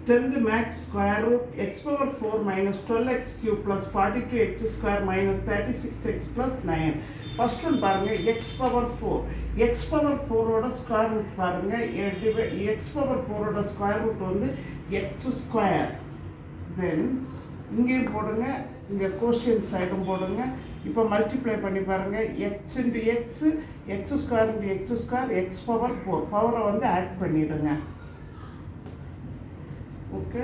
10th max square root x power 4 minus 12x cube plus 42x square minus 36x plus 9. First one பாருங்க x power 4. x power 4 ஓட square root பாருங்க. x power 4 ஓட square root வந்து x square. தென் இங்கேயும் போடுங்க, இங்கே quotient சைடும் போடுங்க. இப்போ மல்டிப்ளை பண்ணி பாருங்க. x into X, X square into x square, x power 4 பவரை வந்து ஆட் பண்ணிவிடுங்க. ஓகே,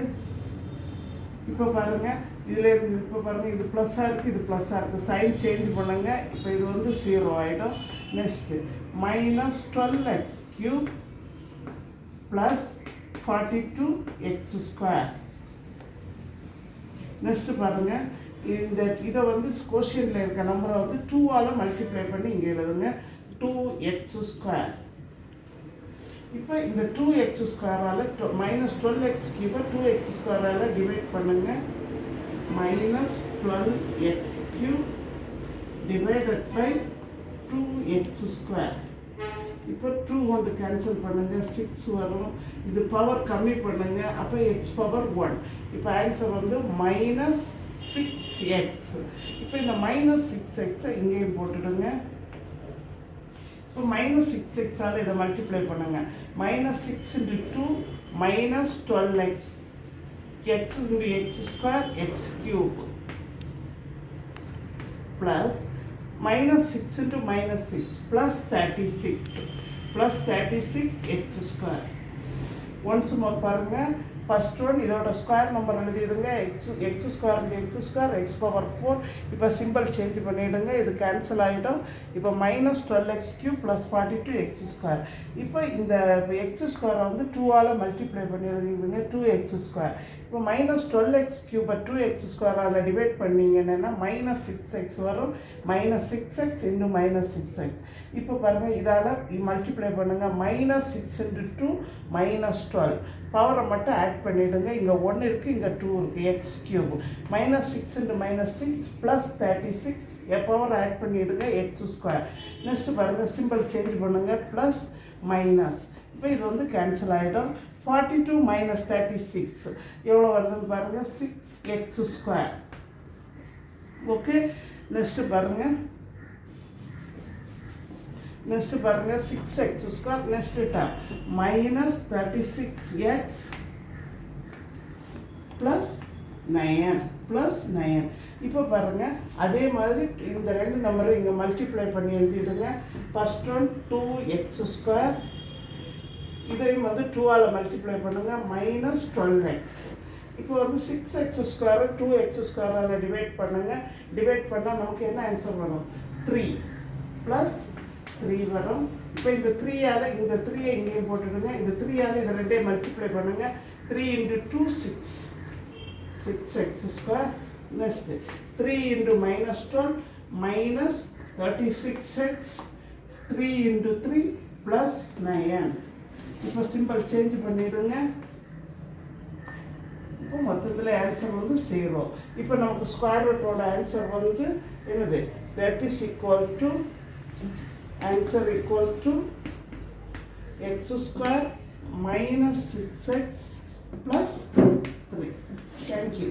இப்போ பாருங்கள் இதுலேருந்து இப்போ பாருங்கள் இது ப்ளஸ்ஸாக இருக்குது, இது ப்ளஸ்ஸாக இருக்குது. சைன் சேஞ்ச் பண்ணுங்க. இப்போ இது வந்து 0 ஆகிடும். Next minus 12x cube plus 42x square. Next பாருங்கள் இதை வந்து கோஷியன்ட்டில் இருக்க நம்பரை வந்து 2ஆல் மல்டிப்ளை பண்ணி இங்கே எழுதுங்க. 2x square. இப்போ இந்த 2x ஸ்கொயரால் மைனஸ் 12x கியூபை 2x ஸ்கொயரால் டிவைட் பண்ணுங்க. Minus 12x cube divided by 2x square. இப்போ 2 வந்து கேன்சல் பண்ணுங்க, 6 வரும். இது பவர் கம்மி பண்ணுங்க, அப்போ x பவர் 1. இப்போ ஆன்சர் வந்து மைனஸ் 6x. இப்போ இந்த மைனஸ் 6xை இங்கேயும் போட்டுடுங்க. இப்போ மைனஸ் 6xால் இதை மல்டிப்ளை பண்ணுங்க. Minus 6 into 2 minus 12x, x into x square x cube plus minus 6 into minus 6 plus 36 x square. Once more பாருங்கள். ஃபர்ஸ்ட் ஒன் இதோட ஸ்கொயர் நம்பர் எழுதிடுங்க. X square into x square x power 4. இப்போ simple change பண்ணிவிடுங்க, இது cancel ஆகிடும். இப்போ minus 12x cube plus 42x square. இப்போ இந்த எக்ஸ் ஸ்கொயரை வந்து 2ஆல் மல்டிப்ளை பண்ணி எழுதிடுங்க. 2x square. இப்போ மைனஸ் 12x கியூபை 2x ஸ்கொயரால் டிவைட் பண்ணிங்கன்னா மைனஸ் 6x வரும். Minus 6x into minus 6x. இப்போ பாருங்கள் இதால் மல்டிப்ளை பண்ணுங்கள். Minus 6 into 2 minus 12. பவரை மட்டும் ஆட் பண்ணிவிடுங்க. இங்கே 1 இருக்குது, இங்கே 2 இருக்குது. X cube minus 6 into minus 6 plus 36 power add பண்ணிவிடுங்க. X square. நெக்ஸ்ட்டு பாருங்கள் சிம்பிள் சேஞ்ச் பண்ணுங்கள். Plus minus. இப்போ இது வந்து கேன்சல் ஆகிடும். 42 மைனஸ் 36 எவ்வளோ வருதுன்னு பாருங்கள். 6x square. ஓகே, நெக்ஸ்ட்டு பாருங்கள். 6x square. Next dam minus 36x plus 9. இப்போ பாருங்கள் அதே மாதிரி இந்த ரெண்டு நம்பரை இங்கே மல்டிப்ளை பண்ணி எழுதிடுங்க. ஃபர்ஸ்ட் ஒன் 2x ஸ்கொயர், இதையும் வந்து 2ஆல் மல்டிப்ளை பண்ணுங்கள். Minus 12x. இப்போ வந்து 6x ஸ்கொயரை 2x ஸ்கொயரால் டிவைட் பண்ணுங்கள். டிவைட் பண்ணால் நமக்கு என்ன ஆன்சர் வரும்? 3 ப்ளஸ் 3 வரும். இப்போ இந்த 3ஆல் இந்த 3ஐ இங்கேயும் போட்டுடுங்க. இந்த 3ஆல் இதை ரெண்டையும் மல்டிப்ளை பண்ணுங்கள். 3 into 2 6x square. Next 3 into minus 12 minus 36x. 3 into 3 plus 9. இப்போ சிம்பிள் சேஞ்ச் பண்ணிவிடுங்க. இப்போ மொத்தத்தில் ஆன்சர் வந்து 0. இப்போ நமக்கு ஸ்கொயர் ரூட்டோட ஆன்சர் வந்து என்னது? That is equal to answer equal to X square minus 6x plus 3. Thank you.